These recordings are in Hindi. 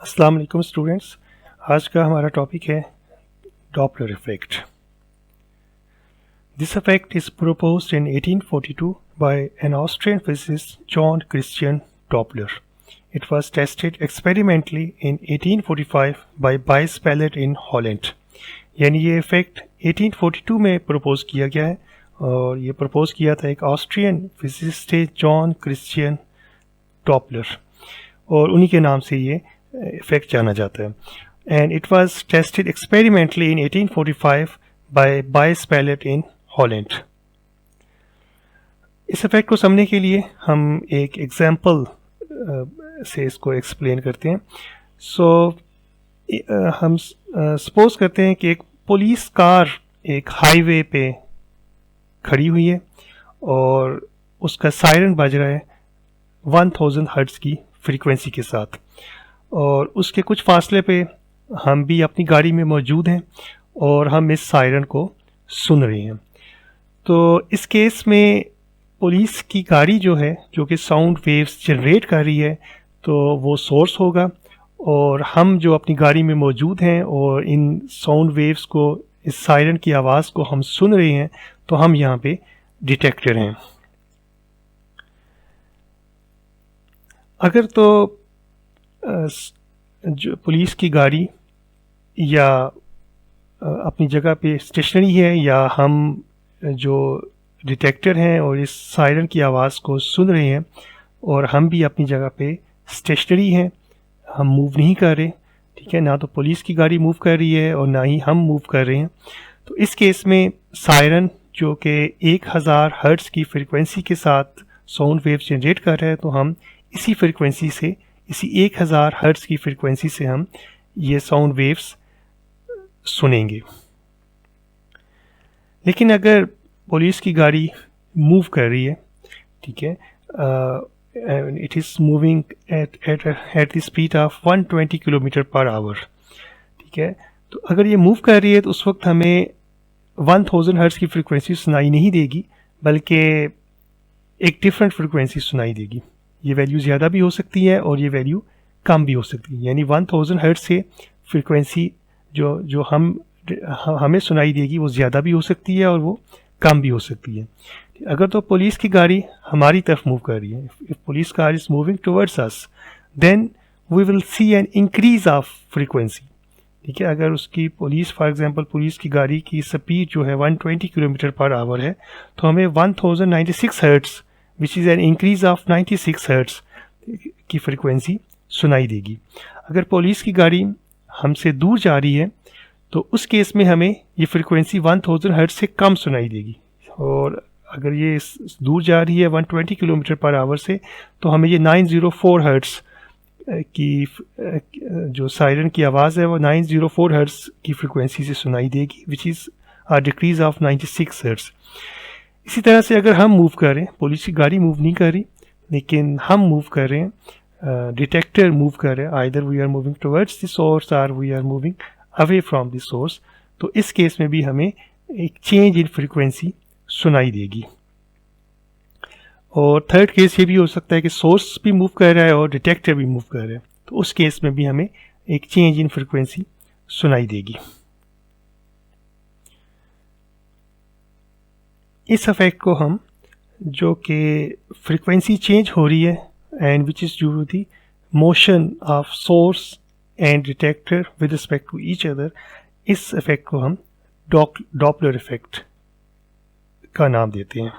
अस्सलाम वालेकुम स्टूडेंट्स। आज का हमारा टॉपिक है Doppler effect. This effect is proposed in 1842 by an Austrian physicist John Christian Doppler. It was tested experimentally in 1845 by Buys Pallet in Holland. यानी ये इफेक्ट 1842 में प्रपोज किया गया है और ये प्रपोज किया था एक ऑस्ट्रियन फिजिसिस्ट थे जॉन क्रिश्चियन डॉपलर और उन्हीं के नाम से ये इफेक्ट जाना जाता है। And it was tested experimentally in 1845 by Buys Ballot in Holland. इस इफेक्ट को समझने के लिए हम एक एग्जांपल से इसको एक्सप्लेन करते हैं। हम सपोज करते हैं कि एक पुलिस कार एक हाईवे पे खड़ी हुई है और उसका सायरन बज रहा है 1000 हर्ट्ज की फ्रीक्वेंसी के साथ और उसके कुछ फासले पे हम भी अपनी गाड़ी में मौजूद हैं और हम इस सायरन को सुन रहे हैं। तो इस केस में पुलिस की गाड़ी जो है जो कि साउंड वेव्स जनरेट कर रही है तो वो सोर्स होगा और हम जो अपनी गाड़ी में मौजूद हैं और इन साउंड वेव्स को इस सायरन की आवाज़ को हम सुन रहे हैं तो हम यहाँ पे डिटेक्टर हैं। अगर तो जो पुलिस की गाड़ी या अपनी जगह पे स्टेशनरी है या हम जो डिटेक्टर हैं और इस सायरन की आवाज़ को सुन रहे हैं और हम भी अपनी जगह पे स्टेशनरी हैं, हम मूव नहीं कर रहे, ठीक है, ना तो पुलिस की गाड़ी मूव कर रही है और ना ही हम मूव कर रहे हैं, तो इस केस में सायरन जो कि 1000 हर्ट्ज की फ्रीक्वेंसी के साथ साउंड वेव्स जनरेट कर रहा है तो हम इसी फ्रीक्वेंसी से इसी 1000 हर्ट्ज की फ्रीक्वेंसी से हम ये साउंड वेव्स सुनेंगे। लेकिन अगर पुलिस की गाड़ी मूव कर रही है, ठीक है, it is moving at the speed of 120 kilometre per hour, ठीक है, तो अगर ये मूव कर रही है तो उस वक्त हमें 1000 हर्ट्ज की फ्रीक्वेंसी सुनाई नहीं देगी बल्कि एक डिफरेंट फ्रीक्वेंसी सुनाई देगी। ये वैल्यू ज़्यादा भी हो सकती है और ये वैल्यू कम भी हो सकती है, यानी 1000 हर्ट्ज से फ्रीक्वेंसी जो हमें सुनाई देगी वो ज़्यादा भी हो सकती है और वो कम भी हो सकती है। अगर तो पुलिस की गाड़ी हमारी तरफ मूव कर रही है, if police car is moving towards us then we will see an increase of frequency, ठीक है। अगर उसकी फॉर एग्जांपल पुलिस की गाड़ी की स्पीड जो है 120 किलोमीटर पर आवर है तो हमें 1096 hertz which is an increase of 96 hertz की फ्रीक्वेंसी सुनाई देगी। अगर पुलिस की गाड़ी हमसे दूर जा रही है तो उस केस में हमें ये फ्रीक्वेंसी 1000 हर्ट्ज से कम सुनाई देगी और अगर ये दूर जा रही है 120 किलोमीटर पर आवर से तो हमें ये 904 हर्ट्ज की जो सायरन की आवाज़ है वो 904 हर्ट्ज की फ्रीक्वेंसी से सुनाई देगी which is a decrease of 96 hertz. इसी तरह से अगर हम मूव कर रहे हैं, पुलिस की गाड़ी मूव नहीं कर रही लेकिन हम मूव कर रहे हैं, डिटेक्टर मूव कर रहे हैं, either we are moving towards the source और we are moving away from the source, तो इस केस में भी हमें एक चेंज इन फ्रीक्वेंसी सुनाई देगी। और थर्ड केस ये भी हो सकता है कि सोर्स भी मूव कर रहा है और डिटेक्टर भी मूव कर रहा है, तो उस केस में भी हमें एक चेंज इन फ्रीक्वेंसी सुनाई देगी। इस इफेक्ट को हम जो कि फ्रीक्वेंसी चेंज हो रही है and which is due to the motion of source and detector with respect to each other, इस इफेक्ट को हम डॉपलर इफेक्ट का नाम देते हैं।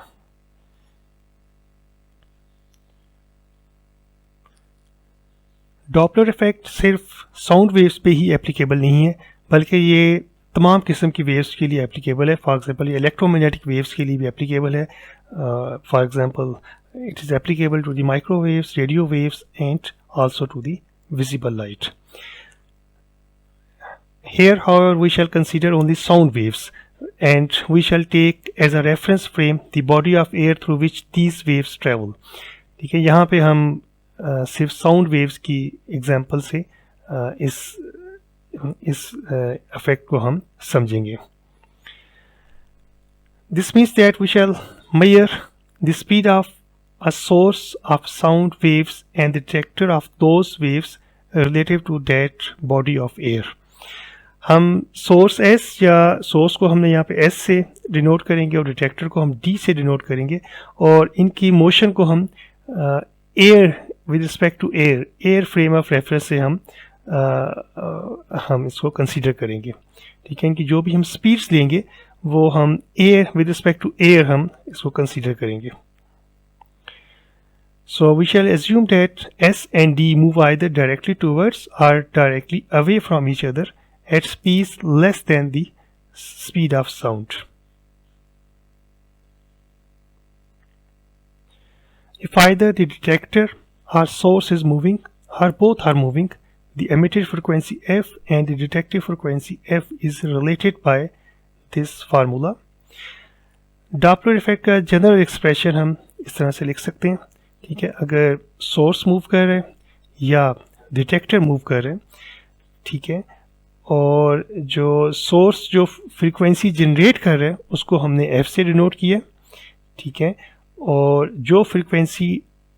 डॉपलर इफेक्ट सिर्फ साउंड वेव्स पे ही एप्लीकेबल नहीं है बल्कि ये तमाम किस्म की वेव्स के लिए एप्लीकेबल है। फॉर एग्जांपल ये इलेक्ट्रोमैग्नेटिक वेव्स के लिए भी एप्लीकेबल है। For example it is applicable to the microwaves, radio waves and also to the visible light. Here, however, we shall consider only sound waves and we shall take as a reference frame the body of air through which these waves travel. ठीक है, यहाँ पे हम सिर्फ साउंड वेव्स की एग्जांपल से इस इफेक्ट को हम समझेंगे। This means that we shall measure the speed of a source of sound waves and the detector of those waves relative to that body of air. हम सोर्स S या सोर्स को हमने यहाँ पे S से डिनोट करेंगे और डिटेक्टर को हम D से डिनोट करेंगे, और इनकी मोशन को हम air with respect to air frame of reference से हम इसको कंसीडर करेंगे। ठीक है, इनकी जो भी हम स्पीड्स लेंगे वो हम air with respect to air हम इसको कंसीडर करेंगे। So we shall assume that S and D move either directly towards or directly away from each other at speeds less than the speed of sound. If either the detector or source is moving or both are moving, the emitted frequency F and the detected frequency F is related by this formula. Doppler effect का जनरल एक्सप्रेशन हम इस तरह से लिख सकते हैं। ठीक है, अगर सोर्स मूव कर रहे हैं या डिटेक्टर मूव कर रहे हैं, ठीक है, और जो सोर्स जो फ्रीक्वेंसी जनरेट कर रहे हैं उसको हमने F से डिनोट किया, ठीक है, और जो फ्रीक्वेंसी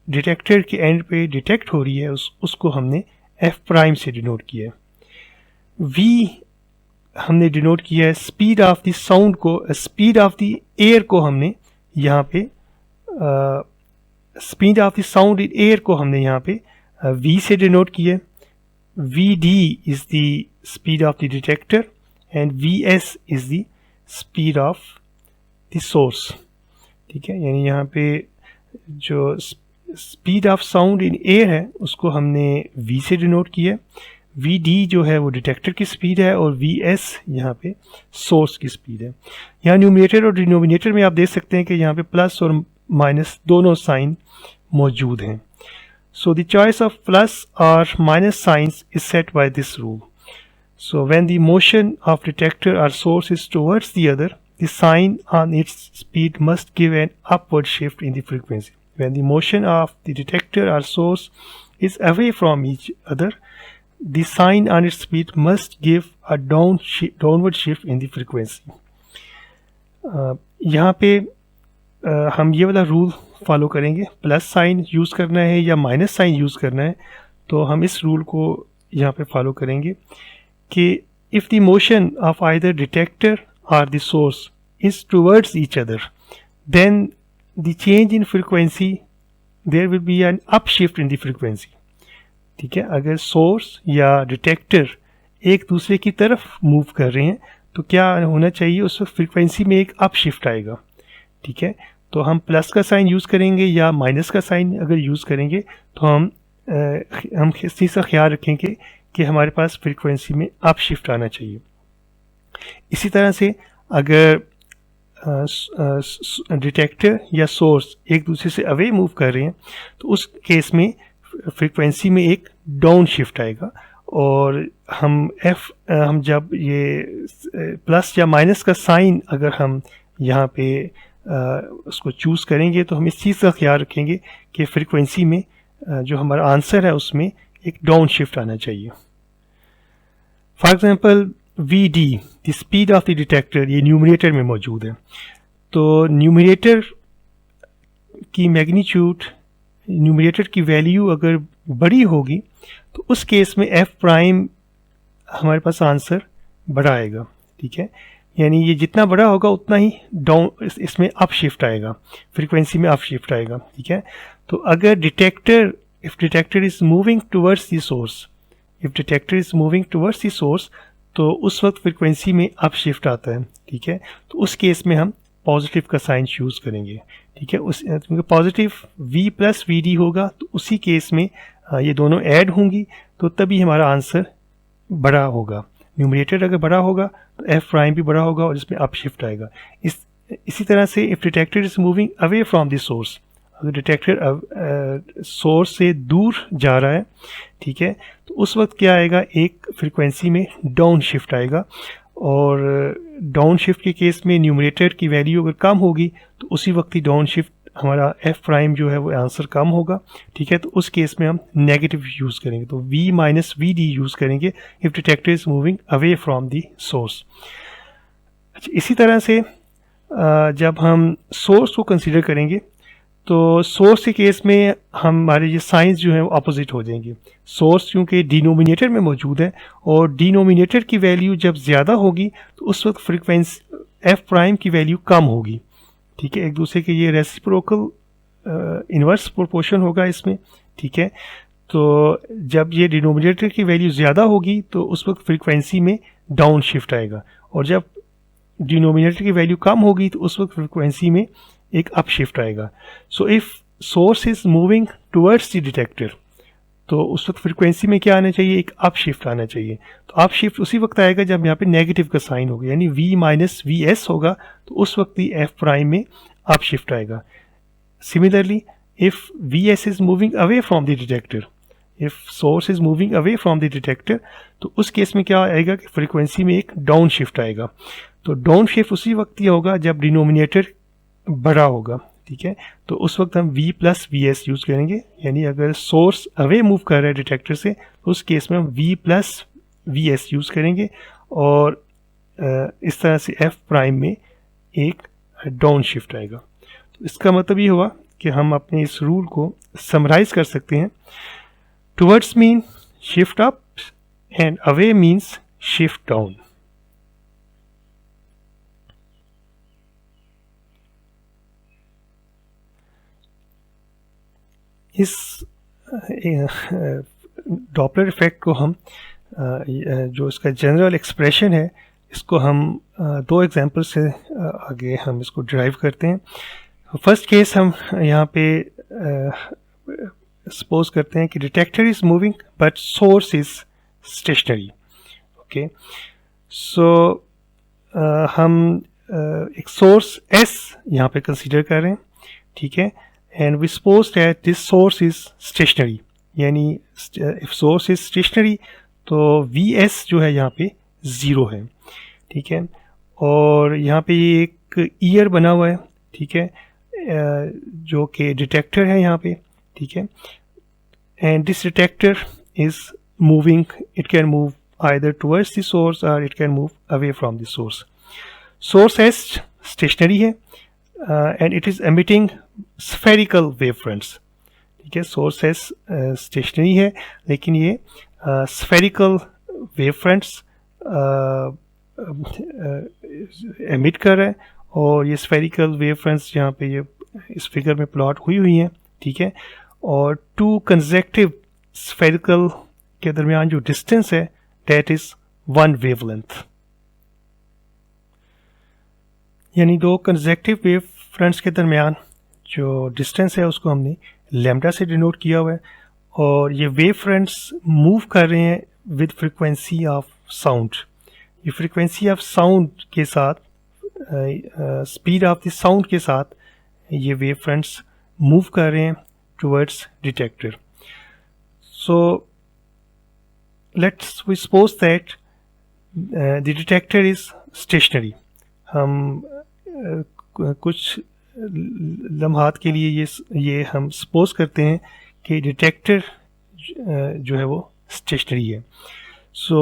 डिटेक्टर के एंड पे डिटेक्ट हो रही है उसको हमने F प्राइम से डिनोट किया। V हमने डिनोट किया है स्पीड ऑफ द साउंड को, स्पीड ऑफ द एयर को हमने यहाँ पे speed of the sound in air को हमने यहाँ पे V से डिनोट किया। Vd is the speed of the detector and Vs is the speed of the source. ठीक है, यानी यहाँ पे जो speed of sound in air है उसको हमने V से डिनोट किया। Vd जो है वो डिटेक्टर की स्पीड है और Vs यहाँ पे सोर्स की स्पीड है। यहाँ न्यूमरेटर और डिनोमिनेटर में आप देख सकते हैं कि यहाँ पे प्लस और माइनस दोनों साइन मौजूद हैं। So the choice of plus और minus signs is set by this rule. So when the motion of detector और source is towards the other, the sign on its speed must give an upward shift in the frequency. When the motion of the detector और source is away from each other, the sign on its speed must give a downward shift in the frequency. यहाँ पे हम ये वाला रूल फॉलो करेंगे, प्लस साइन यूज़ करना है या माइनस साइन यूज़ करना है, तो हम इस रूल को यहाँ पे फॉलो करेंगे कि if the motion of either detector or the source is towards each other, then the change in frequency, there will be an upshift in the frequency. ठीक है, अगर सोर्स या डिटेक्टर एक दूसरे की तरफ मूव कर रहे हैं तो क्या होना चाहिए, उस वक्त फ्रीक्वेंसी में एक अप शिफ्ट आएगा। ठीक है, तो हम प्लस का साइन यूज़ करेंगे या माइनस का साइन अगर यूज़ करेंगे तो हम इस चीज़ का ख्याल रखेंगे कि हमारे पास फ्रीक्वेंसी में अप शिफ्ट आना चाहिए। इसी तरह से अगर डिटेक्टर या सोर्स एक दूसरे से अवे मूव कर रहे हैं तो उस केस में फ्रीक्वेंसी में एक डाउन शिफ्ट आएगा, और हम जब ये प्लस या माइनस का साइन अगर हम यहाँ पे उसको चूज़ करेंगे तो हम इस चीज़ का ख्याल रखेंगे कि फ्रीक्वेंसी में जो हमारा आंसर है उसमें एक डाउन शिफ्ट आना चाहिए। For example Vd the speed of the detector, ये न्यूमरेटर में मौजूद है, तो न्यूमरेटर की मैग्नीट्यूड, न्यूमरेटर की वैल्यू अगर बड़ी होगी तो उस केस में F प्राइम हमारे पास आंसर बड़ा आएगा। ठीक है, यानी ये जितना बड़ा होगा उतना ही डाउन इसमें अप शिफ्ट आएगा, फ्रीक्वेंसी में अप शिफ्ट आएगा। ठीक है, तो अगर detector, if detector is moving towards the source, if detector is moving towards the source, तो उस वक्त फ्रीक्वेंसी में अप शिफ्ट आता है। ठीक है, तो उस केस में हम पॉजिटिव का साइन यूज़ करेंगे। ठीक है, उस पॉजिटिव V प्लस Vd होगा तो उसी केस में ये दोनों ऐड होंगी तो तभी हमारा आंसर बड़ा होगा। न्यूमरेटर अगर बड़ा होगा तो F प्राइम भी बड़ा होगा और इसमें अप शिफ्ट आएगा। इसी तरह से if detector is moving away from the source, अगर डिटेक्टर सोर्स से दूर जा रहा है, ठीक है, तो उस वक्त क्या आएगा, एक फ्रीक्वेंसी में डाउन शिफ्ट आएगा, और डाउन शिफ्ट के केस में न्यूमरेटर की वैल्यू अगर कम होगी तो उसी वक्त ही डाउन शिफ्ट हमारा F प्राइम जो है वो आंसर कम होगा। ठीक है, तो उस केस में हम नेगेटिव यूज़ करेंगे, तो V माइनस Vd यूज़ करेंगे if detector is moving away from the source. अच्छा, इसी तरह से जब हम सोर्स को कंसीडर करेंगे तो सोर्स के केस में हमारे ये साइंस जो है वो अपोजिट हो जाएंगे। सोर्स क्योंकि डिनोमिनेटर में मौजूद है और डिनोमिनेटर की वैल्यू जब ज़्यादा होगी तो उस वक्त फ्रीक्वेंसी एफ प्राइम की वैल्यू कम होगी। ठीक है, एक दूसरे के ये रेसिप्रोकल इन्वर्स प्रोपोर्शन होगा इसमें। ठीक है, तो जब ये डिनोमिनेटर की वैल्यू ज़्यादा होगी तो उस वक्त फ्रीक्वेंसी में डाउन शिफ्ट आएगा, और जब डिनोमिनेटर की वैल्यू कम होगी तो उस वक्त फ्रीक्वेंसी में एक अप शिफ्ट आएगा। So if source is moving towards the detector तो उस वक्त फ्रीक्वेंसी में क्या आना चाहिए, एक अप शिफ्ट आना चाहिए। तो अप शिफ्ट उसी वक्त आएगा जब यहाँ पे नेगेटिव का साइन होगा, यानी v माइनस वी एस होगा, तो उस वक्त ही एफ प्राइम में अप शिफ्ट आएगा। Similarly if V S is moving away from the detector, if source is moving away from the detector, तो उस केस में क्या आएगा कि फ्रीक्वेंसी में एक डाउन शिफ्ट आएगा। तो डाउन शिफ्ट उसी वक्त ही होगा जब डिनोमिनेटर बड़ा होगा। ठीक है, तो उस वक्त हम v plus v S use करेंगे, यानी अगर सोर्स अवे मूव कर रहा है डिटेक्टर से तो उस केस में हम v plus v S use करेंगे, और इस तरह से f प्राइम में एक डाउन शिफ्ट आएगा। तो इसका मतलब ये हुआ कि हम अपने इस रूल को समराइज कर सकते हैं। Towards mean shift up and away means shift down. इस डॉपलर इफेक्ट को हम जो इसका जनरल एक्सप्रेशन है इसको हम दो एग्जांपल से आगे हम इसको ड्राइव करते हैं। फर्स्ट केस हम यहाँ पे सपोज करते हैं कि detector is moving but source is stationary. Okay, so हम एक सोर्स S यहाँ पे कंसीडर कर रहे हैं। ठीक है, and we suppose that this source is stationary, यानी if source is stationary तो Vs जो है यहाँ पे 0 है। ठीक है, और यहाँ पे ये एक ईयर बना हुआ है। ठीक है, जो कि डिटेक्टर है यहाँ पे। ठीक है, and this detector is moving, it can move either towards the source or it can move away from the source. Source S stationary है and it is emitting spherical wavefronts। ठीक है, सोर्स एस स्टेशनरी है लेकिन ये spherical wavefronts एमिट कर रहा है, और ये spherical wavefronts यहाँ पे ये इस फिगर में प्लॉट हुई हैं। ठीक है, और टू कंसेक्टिव spherical के दरमियान जो डिस्टेंस है दैट इज 1 वेवलेंथ, यानी दो कंसेक्टिव वेव फ्रंट्स के दरमियान जो डिस्टेंस है उसको हमने लैम्डा से डिनोट किया हुआ है, और ये वेव फ्रंट्स मूव कर रहे हैं विद फ्रीक्वेंसी ऑफ साउंड। ये फ्रीक्वेंसी ऑफ साउंड के साथ, स्पीड ऑफ द साउंड के साथ ये वेव फ्रंट्स मूव कर रहे हैं towards detector. So let's we suppose that the detector is stationary. हम कुछ लम्हात के लिए ये हम सपोज करते हैं कि डिटेक्टर जो है वो स्टेशनरी है। सो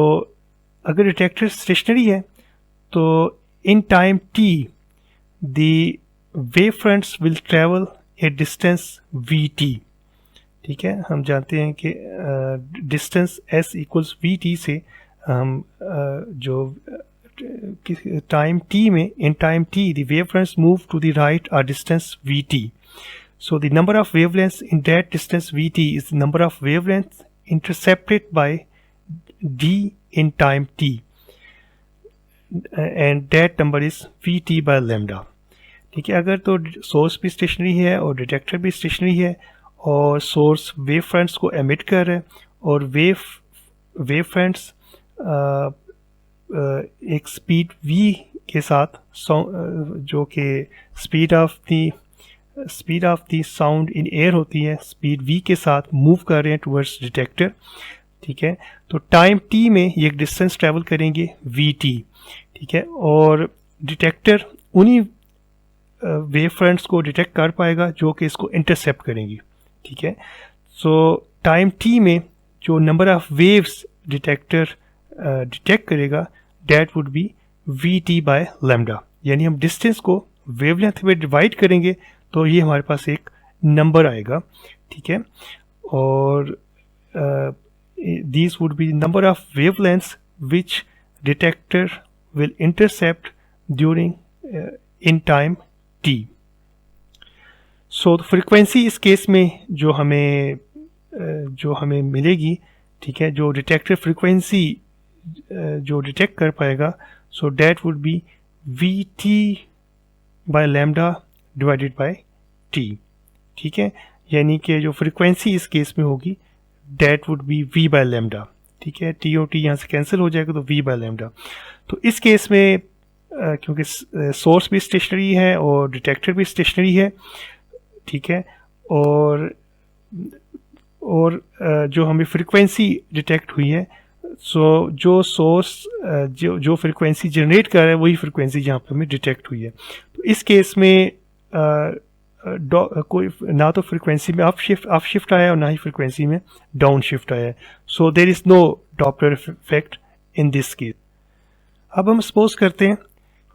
अगर डिटेक्टर स्टेशनरी है तो इन time t the wave fronts will travel A distance vt। ठीक है, हम जानते हैं कि डिस्टेंस s इक्वल्स vt से हम जो टाइम t में, इन time t the wavefronts move to the right are distance vt. So the number of wavelengths in that distance vt is the number of wavelengths intercepted by d in time t, and that number is vt by lambda. ठीक है, अगर तो सोर्स भी स्टेशनरी है और डिटेक्टर भी स्टेशनरी है और सोर्स वेव फ्रंट्स को एमिट कर रहा है, और वेव फ्रंट्स एक स्पीड v के साथ जो कि speed of the sound in air होती है, स्पीड v के साथ मूव कर रहे हैं टुवर्ड्स डिटेक्टर। ठीक है, तो टाइम t में ये एक डिस्टेंस ट्रेवल करेंगे vt। ठीक है, और डिटेक्टर उन्हीं वेव फ्रंट्स को डिटेक्ट कर पाएगा जो कि इसको इंटरसेप्ट करेंगी। ठीक है, सो टाइम t में जो number of waves detector detect करेगा that would be vt by lambda, यानी हम डिस्टेंस को वेवलेंथ में डिवाइड करेंगे तो ये हमारे पास एक नंबर आएगा, ठीक है। और these would be number of wavelengths which detector will intercept during in time t. So frequency इस केस में जो हमें मिलेगी, ठीक है, जो डिटेक्टर फ्रीक्वेंसी जो डिटेक्ट कर पाएगा, so that would be V T by lambda divided by T, ठीक है। यानी कि जो फ्रीक्वेंसी इस केस में होगी that would be V by lambda, ठीक है। टी और टी यहाँ से कैंसिल हो जाएगा तो वी बाय लैम्डा। तो इस केस में क्योंकि सोर्स भी स्टेशनरी है और डिटेक्टर भी स्टेशनरी है, ठीक है, और जो हमें फ्रीक्वेंसी डिटेक्ट हुई है, सो जो सोर्स जो फ्रीक्वेंसी जनरेट कर रहा है वही फ्रीक्वेंसी जहाँ पे हमें डिटेक्ट हुई है। तो इस केस में कोई ना तो फ्रीक्वेंसी में अप शिफ्ट आया और ना ही फ्रीक्वेंसी में डाउन शिफ्ट आया है। So there is no Doppler effect in this case. अब हम सपोज करते हैं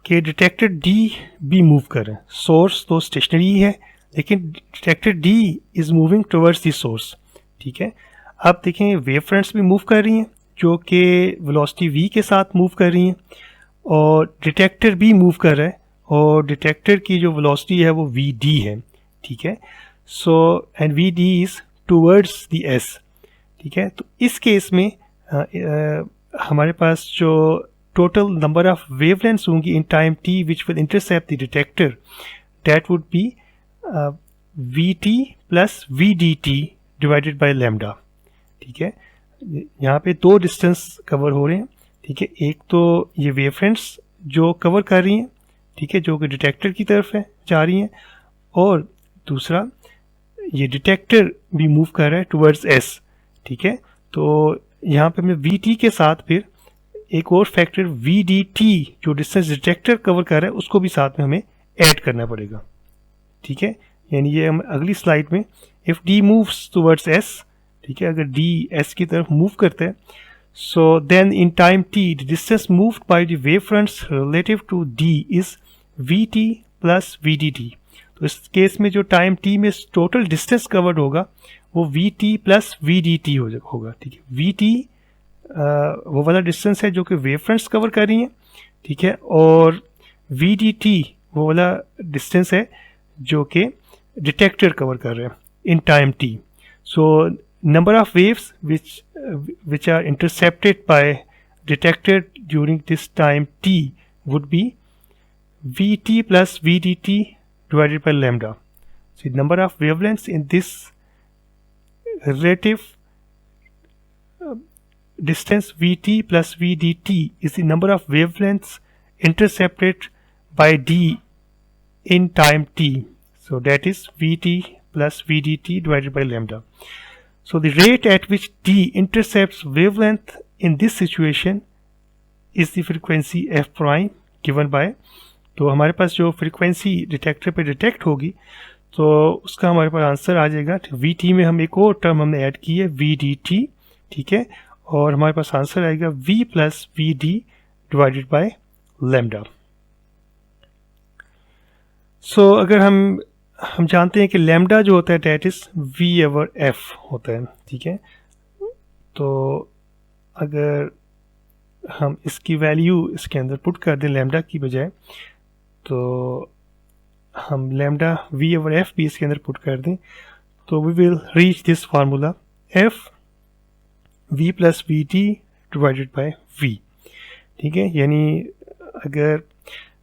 कि डिटेक्टर डी भी मूव कर रहे हैं। सोर्स तो स्टेशनरी है लेकिन detector D is moving towards the source, ठीक है। अब देखें वेव फ्रंट्स भी मूव कर रही हैं जो कि वेलोसिटी v के साथ मूव कर रही हैं, और डिटेक्टर भी मूव कर रहा है और डिटेक्टर की जो वेलोसिटी है वो वी डी है, ठीक है। So and V D is towards the S, ठीक है। तो इस केस में हमारे पास जो टोटल नंबर ऑफ वेवलेंथ्स होंगी in time t which will intercept the detector, that would be V T plus V D T divided by lambda, ठीक है। यहाँ पे दो डिस्टेंस कवर हो रहे हैं, ठीक है। एक तो ये वेव फ्रंट्स जो कवर कर रही हैं, ठीक है, जो कि डिटेक्टर की तरफ है जा रही हैं, और दूसरा ये डिटेक्टर भी मूव कर रहा है टुवर्ड्स एस, ठीक है। तो यहाँ पे हमें वी टी के साथ फिर एक और फैक्टर वी डी टी जो डिस्टेंस डिटेक्टर कवर कर रहा है उसको भी साथ में हमें ऐड करना पड़ेगा, ठीक है। यानी ये हम अगली स्लाइड में if D moves towards S, ठीक है, अगर डी एस की तरफ मूव करते हैं, so then in time T the distance moved by the wave fronts relative to D is V T plus V D T. तो इस केस में जो टाइम टी में टोटल डिस्टेंस कवर्ड होगा वो V T plus V D T होगा, ठीक है। वी टी वो वाला डिस्टेंस है जो कि वेव फ्रंट्स कवर कर रही हैं, ठीक है, और वी डी टी वो वाला डिस्टेंस है जो कि डिटेक्टर कवर कर रहे हैं इन time T. So number of waves which are intercepted by detector during this time t would be vt plus vdt divided by lambda. So the number of wavelengths in this relative distance vt plus vdt is the number of wavelengths intercepted by d in time t. So that is vt plus vdt divided by lambda. So the rate at which d intercepts wavelength in this situation is the frequency f prime given by, तो हमारे पास जो फ्रीक्वेंसी डिटेक्टर पे डिटेक्ट होगी तो उसका हमारे पास आंसर आ जाएगा। वी टी में हम एक और टर्म हमने ऐड की है वी डी टी, ठीक है, और हमारे पास आंसर आएगा v plus V D divided by lambda. So अगर हम जानते हैं कि लैम्डा जो होता है that is V over F होता है, ठीक है। तो अगर हम इसकी वैल्यू इसके अंदर पुट कर दें लैम्डा की बजाय, तो हम लैम्डा वी ओवर एफ भी इसके अंदर पुट कर दें तो we will reach this formula F V plus V T divided by V, ठीक है। यानी अगर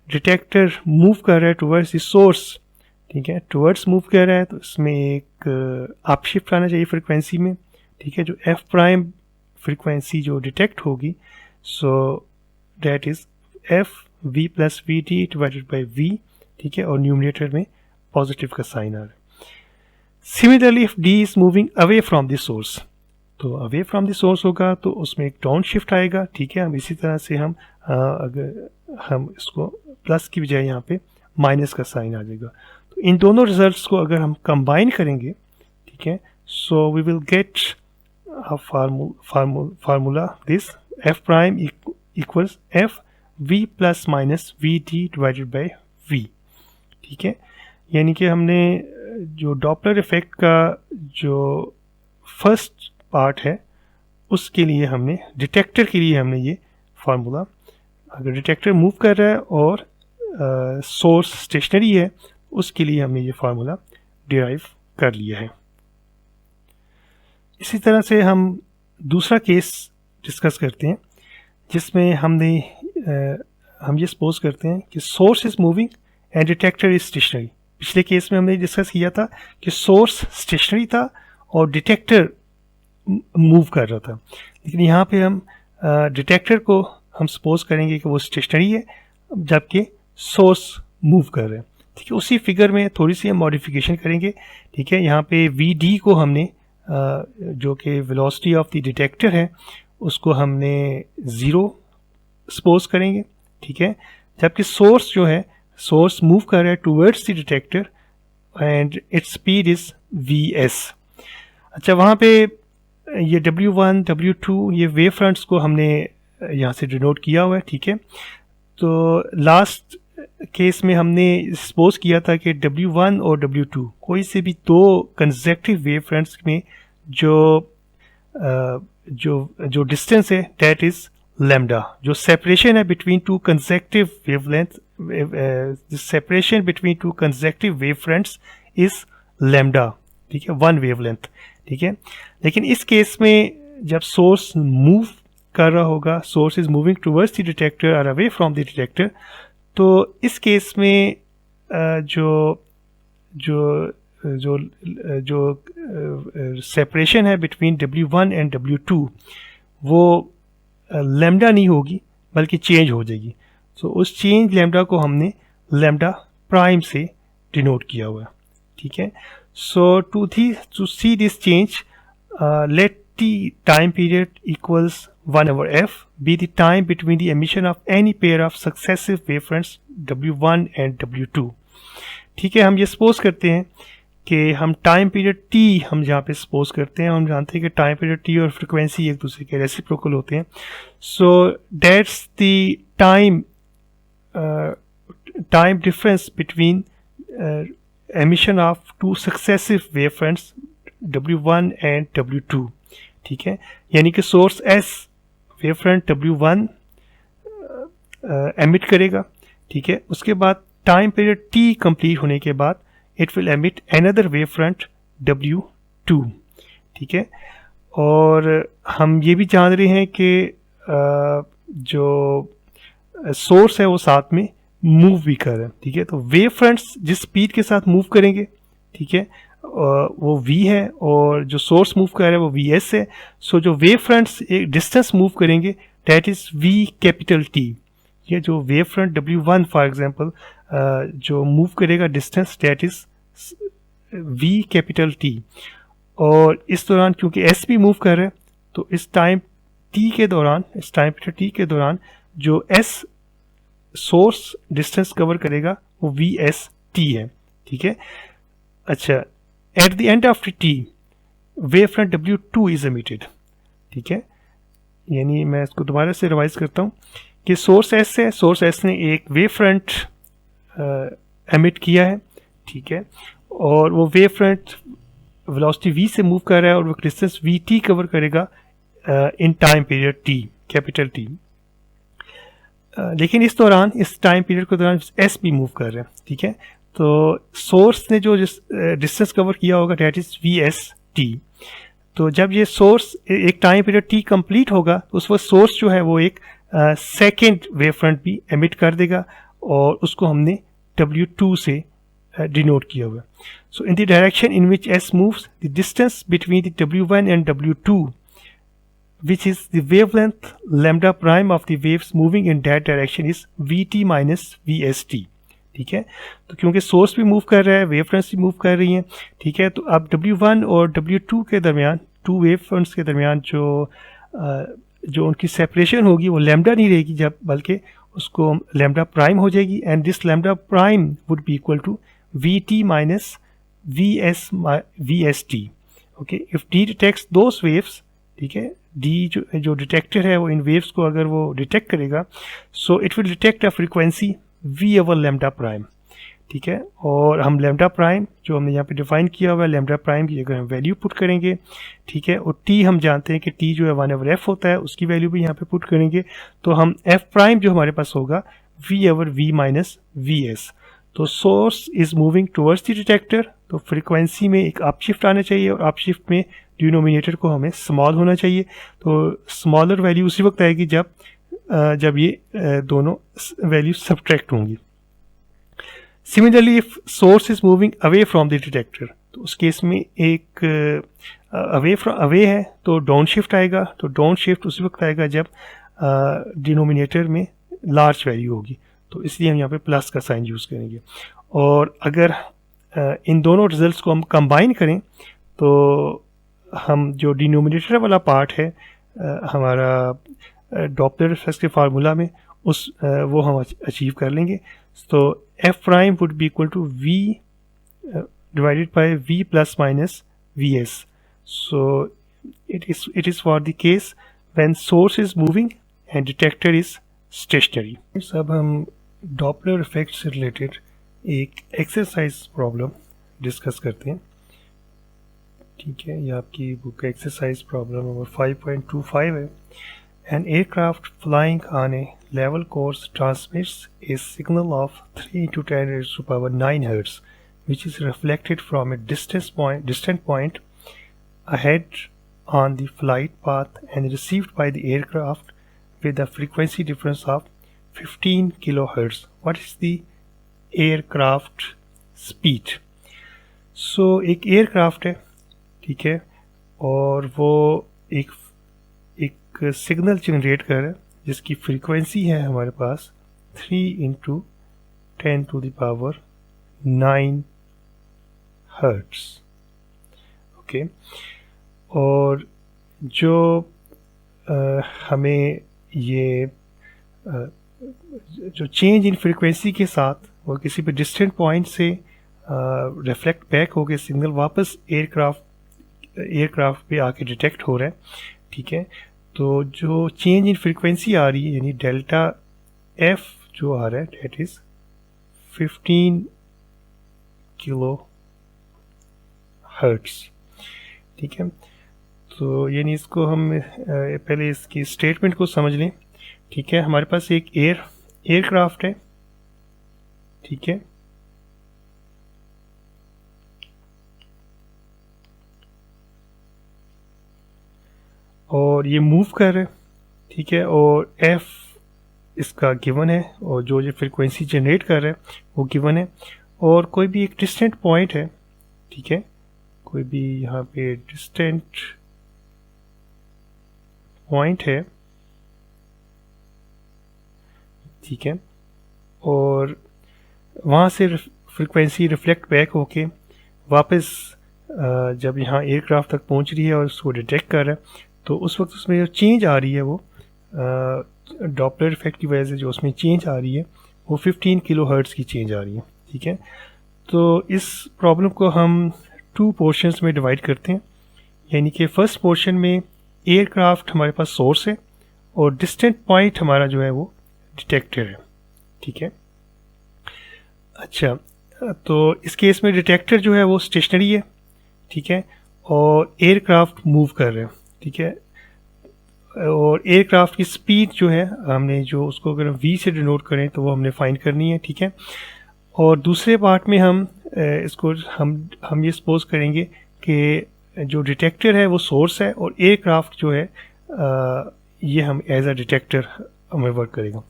डिटेक्टर मूव कर रहा है टुवर्ड्स द सोर्स, ठीक है, टुवर्ड्स मूव कर रहा है, तो इसमें एक अप शिफ्ट आना चाहिए फ्रिक्वेंसी में, ठीक है, जो एफ प्राइम फ्रिक्वेंसी जो डिटेक्ट होगी, so that is F V plus V T divided by V, ठीक है, और न्यूमरेटर में पॉजिटिव का साइन आ रहा है। Similarly if D is moving away from the source, तो अवे फ्रॉम द सोर्स होगा तो उसमें एक डाउन शिफ्ट आएगा, ठीक है। हम इसी तरह से हम अगर हम इसको प्लस की बजाय यहाँ पे माइनस का साइन आ जाएगा। तो इन दोनों रिजल्ट्स को अगर हम कंबाइन करेंगे, ठीक है, so we will get formula this F prime equals F V plus minus V T divided by V, ठीक है। यानी कि हमने जो डॉपलर इफेक्ट का जो फर्स्ट पार्ट है उसके लिए हमने, डिटेक्टर के लिए हमने ये फार्मूला, अगर डिटेक्टर मूव कर रहा है और सोर्स स्टेशनरी है, उसके लिए हमने ये फार्मूला डिराइव कर लिया है। इसी तरह से हम दूसरा केस डिस्कस करते हैं जिसमें हम ये सपोज करते हैं कि source is moving and detector is stationery. पिछले केस में हमने डिस्कस किया था कि सोर्स स्टेशनरी था और डिटेक्टर मूव कर रहा था, लेकिन यहाँ पे हम डिटेक्टर को हम सपोज करेंगे कि वो स्टेशनरी है जबकि सोर्स मूव कर रहे हैं। ठीक है, उसी फिगर में थोड़ी सी हम मॉडिफिकेशन करेंगे। ठीक है, यहाँ पे वी डी को हमने जो कि वेलोसिटी ऑफ द डिटेक्टर है उसको हमने 0 सपोज करेंगे। ठीक है, जबकि सोर्स जो है, सोर्स मूव कर रहा है towards the detector and its speed is vs। अच्छा, वहाँ पे ये W1 W2 ये वेव फ्रंट्स को हमने यहाँ से डिनोट किया हुआ है। ठीक है, तो लास्ट केस में हमने सपोज किया था कि W1 और W2 कोई से भी दो कंसेक्टिव वेव फ्रंट्स में जो डिस्टेंस है दैट इज लैम्डा। जो सेपरेशन है between two consecutive wavelength, separation between two consecutive wave fronts is lambda. ठीक है, 1 वेवलेंथ। ठीक है, लेकिन इस केस में जब सोर्स मूव कर रहा होगा, source is moving towards the detector और अवे फ्रॉम द डिटेक्टर, तो इस केस में जो सेपरेशन है बिटवीन W1 एंड W2 वो लैम्डा नहीं होगी बल्कि चेंज हो जाएगी। तो उस चेंज लैम्डा को हमने लैम्डा प्राइम से डिनोट किया हुआ है। ठीक है, so to see this change let the time period equals 1 over f be the time between the emission of any pair of successive wavefronts W1 and W2। ठीक है, हम ये सपोज करते हैं कि हम टाइम पीरियड t हम जहाँ पे सपोज करते हैं, हम जानते हैं कि टाइम पीरियड t और फ्रिक्वेंसी एक दूसरे के रेसिप्रोकल होते हैं। So that's the time difference between emission of two successive wavefronts W1 and W2। ठीक है, यानी कि source S wavefront W1 emit करेगा। ठीक है, उसके बाद टाइम पीरियड T कंप्लीट होने के बाद it will emit another wavefront W2। ठीक है, और हम ये भी जान रहे हैं कि जो सोर्स है वो साथ में मूव भी कर रहे हैं। ठीक है, तो वेव फ्रंट्स जिस स्पीड के साथ मूव करेंगे, ठीक है, वो v है और जो सोर्स मूव कर रहा है वो vs है। सो जो वेव फ्रंट्स एक डिस्टेंस मूव करेंगे that is v capital T। ये जो wave front W1 for example जो मूव करेगा distance that is v capital T। और इस दौरान क्योंकि s भी मूव कर रहा है तो इस टाइम t के दौरान, इस टाइम पीरियड t के दौरान जो s सोर्स डिस्टेंस कवर करेगा वो vst है। ठीक है, अच्छा, at the end of t wave front W2 is emitted. ठीक है, यानी मैं इसको दोबारा से रिवाइज करता हूँ कि सोर्स S है, सोर्स S ने एक वेव फ्रंट एमिट किया है। ठीक है, और वो वेव फ्रंट वेलोसिटी v से मूव कर रहा है और वो डिस्टेंस vt कवर करेगा in time period t capital T। लेकिन इस दौरान, इस टाइम पीरियड के दौरान S भी मूव कर रहे हैं। ठीक है, तो सोर्स ने जो डिस्टेंस कवर किया होगा दैट इज vst। तो जब ये सोर्स एक टाइम पीरियड t कंप्लीट होगा तो उस वक्त सोर्स जो है वो एक सेकेंड वेव फ्रंट भी एमिट कर देगा और उसको हमने W2 से डिनोट किया हुआ है। So in the direction in which S moves the distance between the W1 and W2 which is the wavelength lambda prime of the waves moving in that direction is vt minus vst। ठीक है, तो क्योंकि सोर्स भी मूव कर रहा है, वेव फ्रंट्स भी मूव कर रही हैं। ठीक है, तो अब W1 और W2 के दरमियान, टू वेव फ्रंट्स के दरमियान जो उनकी सेपरेशन होगी वो लैम्डा नहीं रहेगी जब, बल्कि उसको लैम्डा प्राइम हो जाएगी and this lambda prime would be equal to vt minus vst। Okay, if d detects those waves, ठीक है, d जो डिटेक्टर है वो इन वेव्स को अगर वो डिटेक्ट करेगा, so it will detect a frequency v over lambda prime. ठीक है। और हम लैम्डा प्राइम जो हमने यहाँ पे डिफाइन किया हुआ है, लैम्डा प्राइम की अगर हम वैल्यू पुट करेंगे, ठीक है, और टी हम जानते हैं कि टी जो है 1/f होता है, उसकी वैल्यू भी यहाँ पे पुट करेंगे, तो हम एफ प्राइम जो हमारे पास होगा v/v माइनस वी एस। तो source is moving towards the detector, तो फ्रीक्वेंसी में एक अपशिफ्ट आना चाहिए और अपशिफ्ट में डिनोमिनेटर को हमें स्मॉल होना चाहिए। तो स्मॉलर वैल्यू उसी वक्त आएगी जब ये दोनों वैल्यू सब्ट्रैक्ट होंगी। Similarly if source is moving away from the detector, तो उस केस में एक अवे है तो डाउन शिफ्ट आएगा, तो डाउन शिफ्ट उसी वक्त आएगा जब डिनोमिनेटर में लार्ज वैल्यू होगी, तो इसलिए हम यहाँ पे प्लस का साइन यूज़ करेंगे। और अगर इन दोनों रिजल्ट्स को हम कंबाइन करें तो हम जो डिनोमिनेटर वाला पार्ट है हमारा डॉपलर इफेक्ट के फार्मूला में वो हम अचीव कर लेंगे। तो F prime would be equal to V divided by V plus minus V S. So it is for the case when source is moving and detector is stationary। अब हम डॉपलर इफेक्ट से रिलेटेड एक एक्सरसाइज प्रॉब्लम डिस्कस करते हैं, ठीक है। ये आपकी बुक एक्सरसाइज प्रॉब्लम नंबर 5.25 है। An aircraft flying on a level course transmits a signal of 3 × 10⁻⁹ Hz, which is reflected from a distant point ahead on the flight path and received by the aircraft with a frequency difference of 15 kHz. What is the aircraft speed? So एक एयरक्राफ्ट है, ठीक है, और वो एक सिग्नल जनरेट कर रहा है जिसकी फ्रीक्वेंसी है हमारे पास 3 × 10⁹ हर्ट्स, ओके। और जो हमें ये जो चेंज इन फ्रीक्वेंसी के साथ वो किसी भी डिस्टेंट पॉइंट से रिफ्लेक्ट बैक होकर सिग्नल वापस एयरक्राफ्ट पे आके डिटेक्ट हो रहा है, ठीक है। तो जो चेंज इन फ्रीक्वेंसी आ रही है यानी डेल्टा एफ जो आ रहा है डेट इज 15 kHz, ठीक है। तो यानी इसको हम पहले इसकी स्टेटमेंट को समझ लें, ठीक है। हमारे पास एक एयरक्राफ्ट है, ठीक है, और ये मूव कर रहा है, ठीक है, और एफ इसका गिवन है और जो ये फ्रीक्वेंसी जनरेट कर रहा है वो गिवन है, और कोई भी एक डिस्टेंट पॉइंट है, ठीक है, कोई भी यहाँ पे डिस्टेंट पॉइंट है, ठीक है, और वहाँ से फ्रीक्वेंसी रिफ्लेक्ट बैक होके वापस जब यहाँ एयरक्राफ्ट तक पहुँच रही है और उसको डिटेक्ट कर रहा है, तो उस वक्त उसमें जो चेंज आ रही है वो डॉपलर इफेक्ट की वजह से जो उसमें चेंज आ रही है वो 15 kHz की चेंज आ रही है, ठीक है। तो इस प्रॉब्लम को हम 2 पोर्शंस में डिवाइड करते हैं, यानी कि फर्स्ट पोर्शन में एयरक्राफ्ट हमारे पास सोर्स है और डिस्टेंट पॉइंट हमारा जो है वो डिटेक्टर है, ठीक है। अच्छा, तो इस केस में डिटेक्टर जो है वो स्टेशनरी है, ठीक है, और एयरक्राफ्ट मूव कर रहे हैं, ठीक है। और एयरक्राफ्ट की स्पीड जो है हमने जो उसको अगर v से डिनोट करें तो वो हमने फाइंड करनी है, ठीक है। और दूसरे पार्ट में हम इसको हम ये सपोज करेंगे कि जो डिटेक्टर है वो सोर्स है और एयरक्राफ्ट जो है ये हम एज अ डिटेक्टर हमें वर्क करेगा।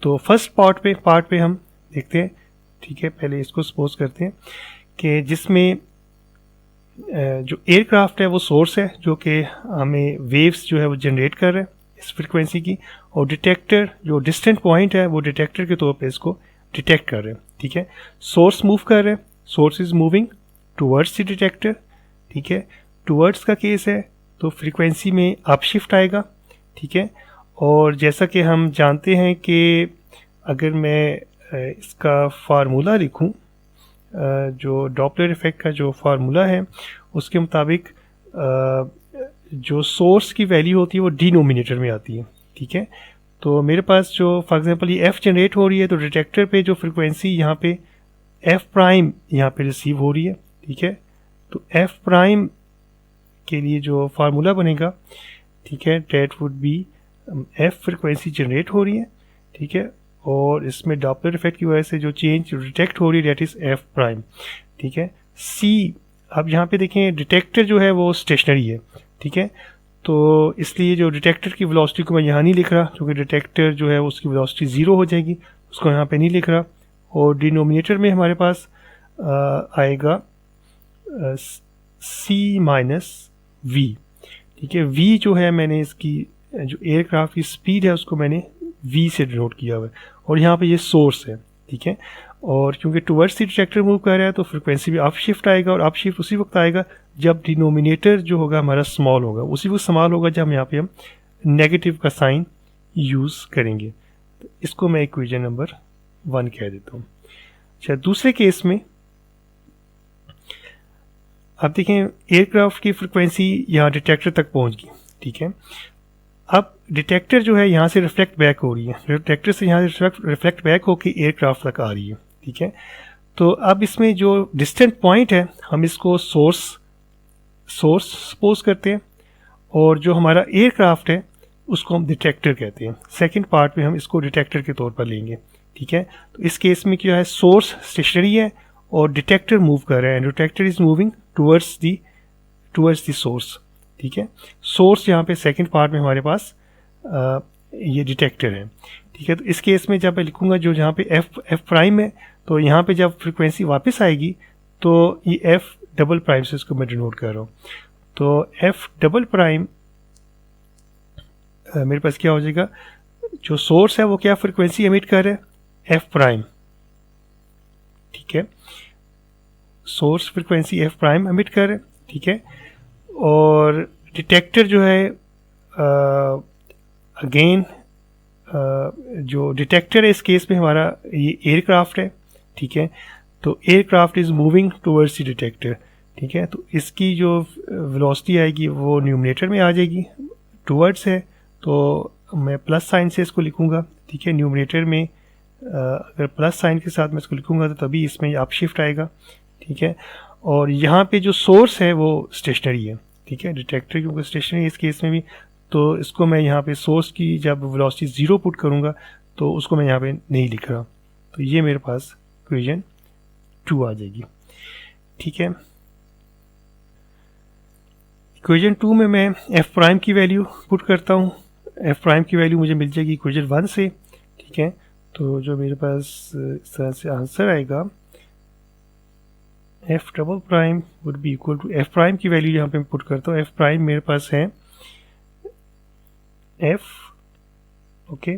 तो फर्स्ट पार्ट पे हम देखते हैं, ठीक है। पहले इसको सपोज करते हैं कि जिसमें जो एयरक्राफ्ट है वो सोर्स है जो कि हमें वेव्स जो है वो जनरेट कर रहा है इस फ्रीक्वेंसी की, और डिटेक्टर जो डिस्टेंट पॉइंट है वो डिटेक्टर के तौर पे इसको डिटेक्ट कर रहे हैं, ठीक है। सोर्स मूव कर रहे हैं, source is moving towards the detector, ठीक है। टुवर्ड्स का केस है तो फ्रीक्वेंसी में अपशिफ्ट आएगा, ठीक है। और जैसा कि हम जानते हैं कि अगर मैं इसका फार्मूला लिखूं, जो डॉपलर इफेक्ट का जो फार्मूला है उसके मुताबिक जो सोर्स की वैल्यू होती है वो डिनोमिनेटर में आती है, ठीक है। तो मेरे पास जो फॉर एग्जांपल ये एफ जनरेट हो रही है तो डिटेक्टर पे जो फ्रीक्वेंसी यहाँ पे एफ प्राइम यहाँ पे रिसीव हो रही है, ठीक है। तो एफ प्राइम के लिए जो फार्मूला बनेगा, ठीक है, that would be F frequency generate हो रही है, ठीक है, और इसमें डॉपलर इफेक्ट की वजह से जो चेंज डिटेक्ट हो रही है डेट इज़ एफ प्राइम, ठीक है। सी, अब यहाँ पे देखें डिटेक्टर जो है वो स्टेशनरी है, ठीक है, तो इसलिए जो डिटेक्टर की वेलोसिटी को मैं यहाँ नहीं लिख रहा, क्योंकि डिटेक्टर जो है उसकी वेलोसिटी ज़ीरो हो जाएगी, उसको यहाँ पे नहीं लिख रहा। और डिनोमिनेटर में हमारे पास आएगा सी माइनस वी, ठीक है। वी जो है मैंने इसकी जो एयरक्राफ्ट की स्पीड है उसको मैंने वी से डिनोट किया हुआ है, और यहाँ पे ये सोर्स है, ठीक है। और क्योंकि टुवर्ड्स द डिटेक्टर मूव कर रहा है तो फ्रिक्वेंसी भी अप शिफ्ट आएगा, और अप शिफ्ट उसी वक्त आएगा जब डिनोमिनेटर जो होगा हमारा स्मॉल होगा, उसी वक्त स्मॉल होगा जब यहाँ पे हम नेगेटिव का साइन यूज़ करेंगे। तो इसको मैं इक्वेशन नंबर 1 कह देता हूँ। अच्छा, दूसरे केस में अब देखें एयरक्राफ्ट की फ्रिक्वेंसी यहाँ डिटेक्टर तक पहुँच गई, ठीक है। अब डिटेक्टर जो है यहाँ से रिफ्लेक्ट बैक हो रही है, डिटेक्टर से यहाँ से रिफ्लेक्ट बैक होकर एयरक्राफ्ट तक आ रही है, ठीक है। तो अब इसमें जो डिस्टेंट पॉइंट है हम इसको सोर्स सपोज करते हैं, और जो हमारा एयरक्राफ्ट है उसको हम डिटेक्टर कहते हैं। सेकंड पार्ट में हम इसको डिटेक्टर के तौर पर लेंगे, ठीक है। तो इस केस में क्या है, सोर्स स्टेशनरी है और डिटेक्टर मूव कर रहा है, detector is moving towards the source, ठीक है। सोर्स यहाँ पे सेकंड पार्ट में हमारे पास ये डिटेक्टर है, ठीक है। तो इस केस में जब मैं लिखूंगा जो जहाँ पे एफ प्राइम है, तो यहाँ पे जब फ्रिक्वेंसी वापस आएगी तो ये एफ डबल प्राइम से इसको मैं डिनोट कर रहा हूँ। तो एफ डबल प्राइम मेरे पास क्या हो जाएगा, जो सोर्स है वो क्या फ्रिक्वेंसी एमिट कर रहा है, एफ प्राइम, ठीक है। Source frequency F prime emit कर रहा है, ठीक है। और डिटेक्टर जो है अगेन जो डिटेक्टर है इस केस में हमारा ये एयरक्राफ्ट है, ठीक है। तो aircraft is moving towards the detector, ठीक है। तो इसकी जो वेलोसिटी आएगी वो न्यूमिनेटर में आ जाएगी, टुवर्ड्स है तो मैं प्लस साइन से इसको लिखूंगा, ठीक है। न्यूमिनेटर में अगर प्लस साइन के साथ मैं इसको लिखूंगा तो तभी इसमें अप शिफ्ट आएगा, ठीक है। और यहाँ पे जो सोर्स है वो स्टेशनरी है, ठीक है। डिटेक्टर क्योंकि स्टेशनरी इस केस में भी, तो इसको मैं यहाँ पे सोर्स की जब वेलोसिटी 0 पुट करूँगा तो उसको मैं यहाँ पे नहीं लिख रहा, तो ये मेरे पास इक्वेशन 2 आ जाएगी, ठीक है। इक्वेशन 2 में मैं एफ प्राइम की वैल्यू पुट करता हूँ, एफ प्राइम की वैल्यू मुझे मिल जाएगी इक्वेशन 1 से, ठीक है। तो जो मेरे पास इस तरह से आंसर आएगा, F double prime would be equal to, F prime की वैल्यू यहाँ पे मैं पुट करता हूँ, एफ प्राइम मेरे पास है एफ, ओके,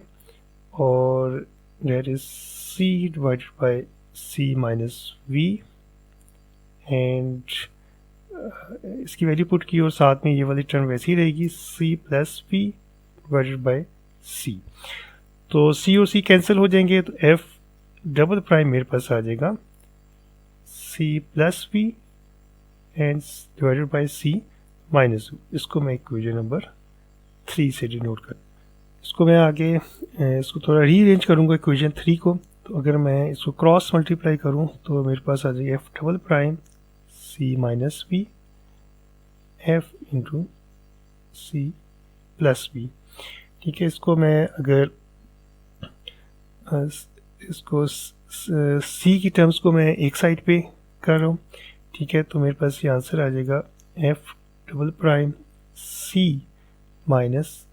और that is C divided by C minus V, and इसकी वैल्यू पुट की और साथ में ये वाली टर्म वैसी ही रहेगी, C plus V divided by C. तो सी और सी कैंसिल हो जाएंगे, तो एफ डबल प्राइम मेरे पास आ जाएगा C plus V and divided by C minus, इसको मैं इक्वेशन नंबर 3 से डिनोट कर, इसको मैं आगे इसको थोड़ा रीअरेंज करूँगा इक्वेशन 3 को। तो अगर मैं इसको क्रॉस मल्टीप्लाई करूँ तो मेरे पास आ जाएगा F double prime C minus V F into C plus V, ठीक है। इसको मैं अगर इसको सी की टर्म्स को मैं एक साइड पे कर रहा हूँ, ठीक है, तो मेरे पास ये आंसर आ जाएगा F double prime C minus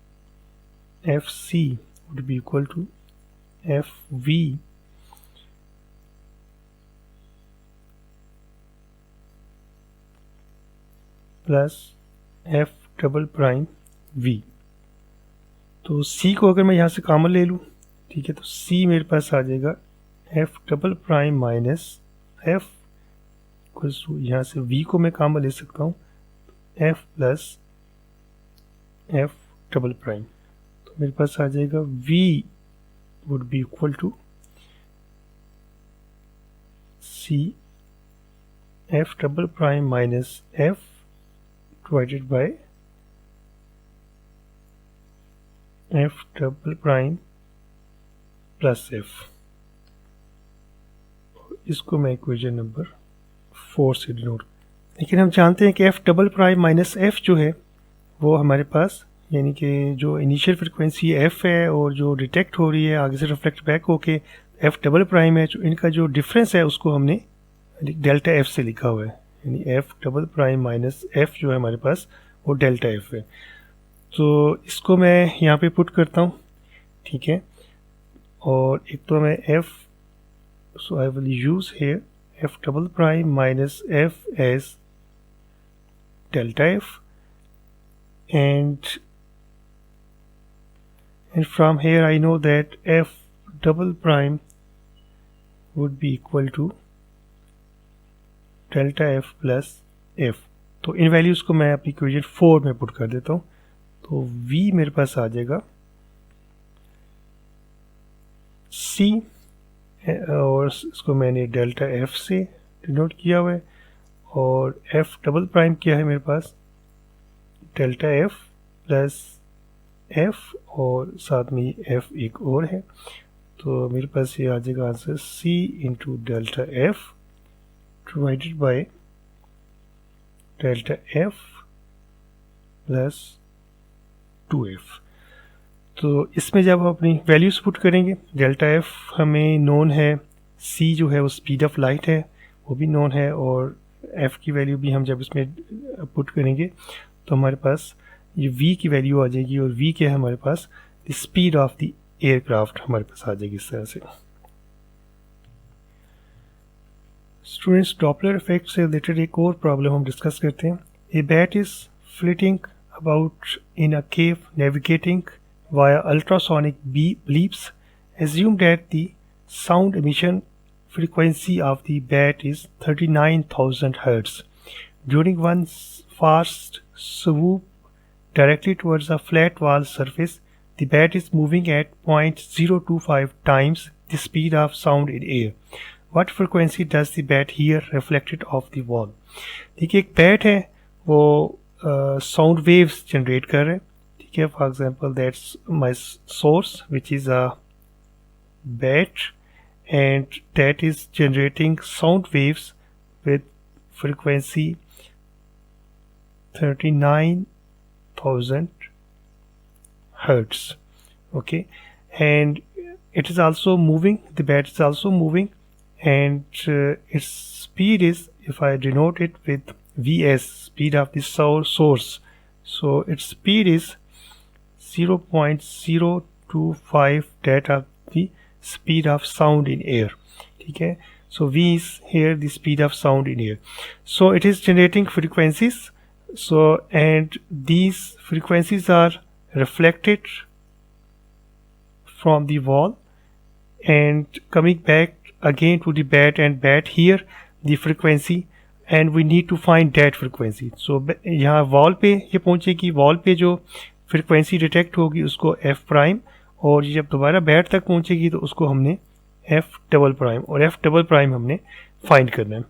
F C would be equal to F V plus F double prime V. तो सी को अगर मैं यहाँ से कॉमन ले लूँ, ठीक है, तो सी मेरे पास आ जाएगा F double prime minus F equals to, यहाँ से वी को मैं कॉमन ले सकता हूँ, F plus F double prime. तो मेरे पास आ जाएगा V would be equal to C F double prime minus F divided by F double prime plus F. इसको मैं इक्वेशन नंबर 4 से डिनोट, लेकिन हम जानते हैं कि F double prime minus F जो है वो हमारे पास, यानी कि जो इनिशियल फ्रिक्वेंसी एफ है और जो डिटेक्ट हो रही है आगे से रिफ्लेक्ट बैक होके एफ डबल प्राइम है, जो इनका जो डिफरेंस है उसको हमने डेल्टा एफ से लिखा हुआ है, यानी F double prime minus F जो है हमारे पास वो डेल्टा एफ है। तो इसको मैं यहाँ पे पुट करता हूँ, ठीक है। और एक तो मैं f, so I will use here f double prime minus f as delta f, and from here I know that f double prime would be equal to delta f plus f। तो इन वैल्यूज़ को मैं अपनी इक्वेशन 4 में पुट कर देता हूँ, तो v मेरे पास आ जाएगा c, और इसको मैंने डेल्टा f से डिनोट किया हुआ है, और f डबल प्राइम क्या है मेरे पास डेल्टा एफ प्लस एफ, और साथ में एफ एक और है, तो मेरे पास ये आ जाएगा answer c into delta f divided by delta f plus 2f। तो इसमें जब हम अपनी वैल्यूज पुट करेंगे, डेल्टा एफ हमें नोन है, सी जो है वो स्पीड ऑफ लाइट है वो भी नोन है, और एफ की वैल्यू भी हम जब इसमें पुट करेंगे तो हमारे पास ये v की वैल्यू आ जाएगी, और v क्या है हमारे पास the speed of the aircraft हमारे पास आ जाएगी इस तरह से। स्टूडेंट्स, डॉपलर इफेक्ट से रिलेटेड एक और प्रॉब्लम हम डिस्कस करते हैं। A bat is flitting about in a cave navigating via ultrasonic bleeps। Assume that the sound emission frequency of the bat is 39,000 Hz. During one fast swoop directly towards a flat wall surface, the bat is moving at 0.025 times the speed of sound in air. What frequency does the bat hear reflected off the wall? देखिए एक बैट है वो साउंड वेव्स जनरेट कर रहे हैं, ठीक है। For example that's my source which is a bat and that is generating sound waves with frequency 39,000 Hertz. Okay, and it is also moving, the bat is also moving, and its speed is, if I denote it with Vs, speed of the source, so its speed is 0.025 that of the speed of sound in air, ठीक है। so v is here the speed of sound in air, so it is generating frequencies, so and these frequencies are reflected from the wall and coming back again to the bat, and bat hear the frequency and we need to find that frequency। so यहाँ वॉल पे ये पहुँचेगी, वॉल पे जो फ्रिक्वेंसी डिटेक्ट होगी उसको एफ प्राइम, और जब दोबारा बैट तक पहुंचेगी तो उसको हमने एफ डबल प्राइम, और एफ डबल प्राइम हमने फाइंड करना है,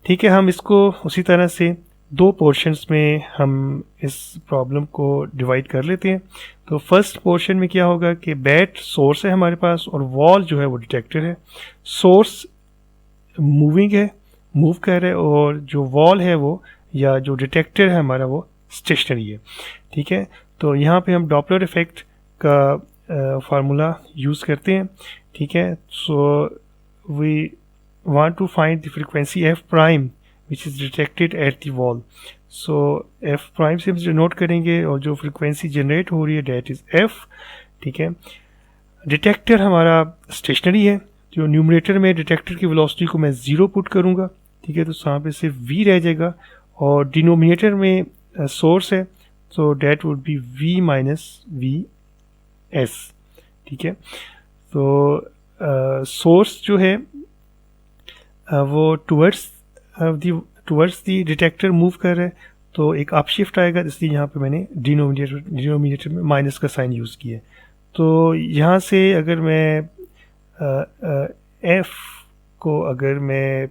ठीक है। हम इसको उसी तरह से दो पोर्शंस में हम इस प्रॉब्लम को डिवाइड कर लेते हैं। तो फर्स्ट पोर्शन में क्या होगा कि बैट सोर्स है हमारे पास और वॉल जो है वो डिटेक्टर है। सोर्स मूविंग है, मूव कर रहा है, और जो वॉल है वो या जो डिटेक्टर है हमारा वो स्टेशनरी है, ठीक है। तो यहाँ पे हम डॉपलर इफेक्ट का फार्मूला यूज़ करते हैं, ठीक है। So we want to find the frequency f prime which is detected at the wall. So f prime से हम नोट करेंगे और जो फ्रीक्वेंसी जनरेट हो रही है डेट इज़ एफ, ठीक है। डिटेक्टर हमारा स्टेशनरी है, जो न्यूमरेटर में डिटेक्टर की वेलोसिटी को मैं 0 पुट करूँगा, ठीक है, तो यहाँ पे सिर्फ v रह जाएगा, और डिनोमिनेटर में सोर्स है, so that would be v minus V S, ठीक है। तो सोर्स जो है वो टुवर्ड्स दी डिटेक्टर मूव कर रहा है, तो एक अप शिफ्ट आएगा, इसलिए यहाँ पे मैंने डिनोमिनेटर में माइनस का साइन यूज़ किया है। तो यहाँ से अगर मैं एफ को अगर मैं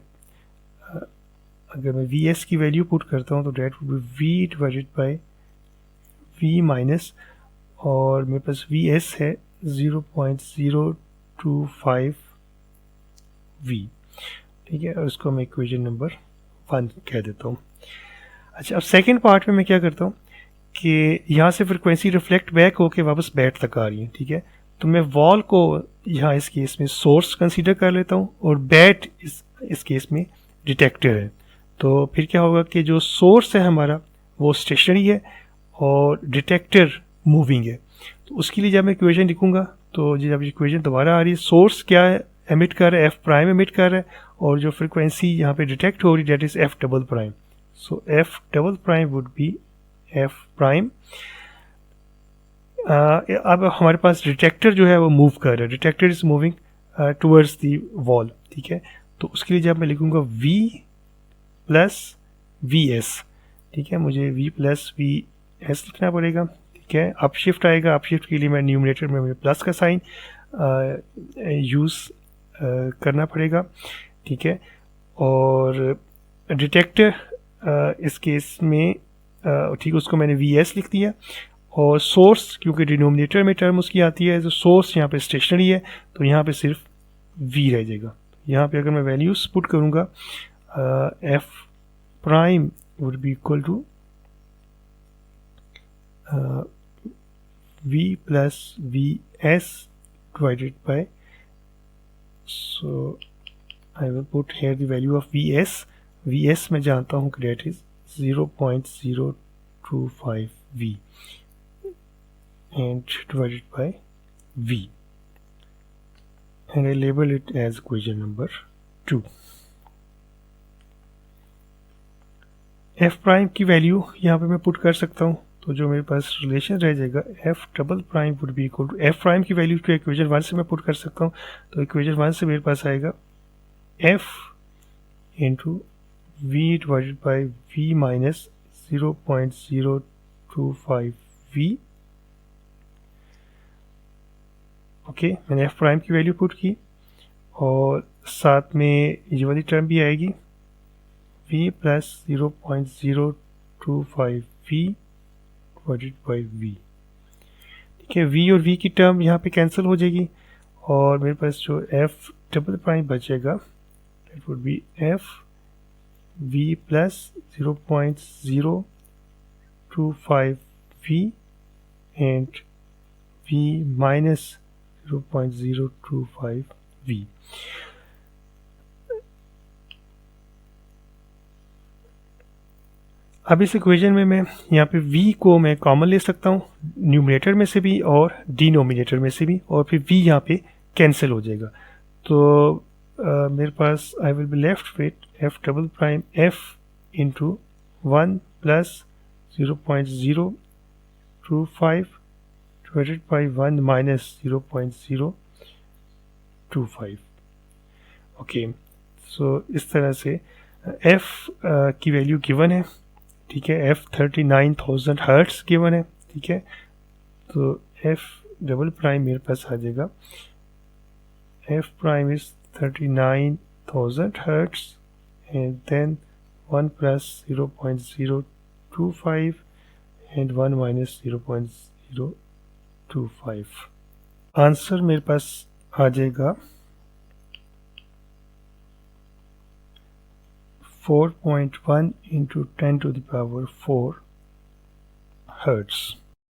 वी एस की वैल्यू पुट करता हूँ तो that would be v divided by v minus, और मेरे पास वी एस है 0.025 v, ठीक है, और उसको मैं इक्वेशन नंबर 1 कह देता हूँ। अच्छा, अब सेकेंड पार्ट में मैं क्या करता हूँ कि यहाँ से फ्रिक्वेंसी रिफ्लेक्ट बैक होके वापस बैट तक आ रही है। ठीक है, तो मैं वॉल को यहाँ इस केस में सोर्स कंसीडर कर लेता हूँ और बैट इस केस में डिटेक्टर है। तो फिर क्या होगा कि जो सोर्स है हमारा वो स्टेशनरी है और डिटेक्टर मूविंग है। तो उसके लिए जब मैं इक्वेशन लिखूंगा तो जब इक्वेशन दोबारा आ रही है, सोर्स क्या है एमिट कर रहा है, एफ प्राइम एमिट कर रहा है, और जो फ्रिक्वेंसी यहाँ पे डिटेक्ट हो रही है that is f double prime. So f double prime would be f prime. अब हमारे पास डिटेक्टर जो है वो मूव कर रहा है, detector is moving towards the wall. ठीक है, तो उसके लिए जब मैं लिखूंगा V प्लस वी एस, ठीक है, मुझे V प्लस वी एस लिखना पड़ेगा। ठीक है, अप शिफ्ट आएगा, अप शिफ्ट के लिए मैं न्यूमरेटर में मुझे प्लस का साइन यूज़ करना पड़ेगा। ठीक है, और डिटेक्टर इस केस में ठीक, उसको मैंने वी एस लिख दिया, और सोर्स क्योंकि डिनोमिनेटर में टर्म उसकी आती है, तो सोर्स यहाँ पे स्टेशनरी है तो यहाँ पे सिर्फ V रह जाएगा। यहाँ पे अगर मैं वैल्यूज पुट करूँगा f prime would be equal to V plus v s divided by, so I will put here the value of v s मैं जानता हूँ कि that is 0.025 V and divided by V, and I label it as equation number 2. f prime की वैल्यू यहाँ पे मैं पुट कर सकता हूँ, तो जो मेरे पास रिलेशन रह जाएगा f double prime would be equal to f prime की वैल्यू तो इक्वेशन 1 से मैं पुट कर सकता हूँ, तो इक्वेशन 1 से मेरे पास आएगा f into v divided by v minus 0.025 v। Okay, मैंने एफ प्राइम की वैल्यू पुट की और साथ में ये वाली टर्म भी आएगी v plus 0.025 v divided by v। ठीक है, v और v की टर्म यहाँ पे कैंसिल हो जाएगी और मेरे पास जो f डबल प्राइम बचेगा that would B f v plus 0.025 v and v minus 0.025 v। अब इस इक्वेशन में मैं यहाँ पे v को मैं कॉमन ले सकता हूँ न्यूमरेटर में से भी और डिनोमिनेटर में से भी, और फिर v यहाँ पे कैंसिल हो जाएगा। तो मेरे पास I will be left with f double prime f into 1 plus 0.025 divided by 1 minus 0.025। Okay, so इस तरह से f की वैल्यू गिवन है। ठीक है, f 39,000 हर्ट्स गिवन है। ठीक है, तो f डबल प्राइम मेरे पास आ जाएगा f prime is 39,000 hertz and then 1 plus 0.025 and 1 minus 0.025। Answer मेरे पास आ जाएगा 4.1 into 10 to the power 4 hertz.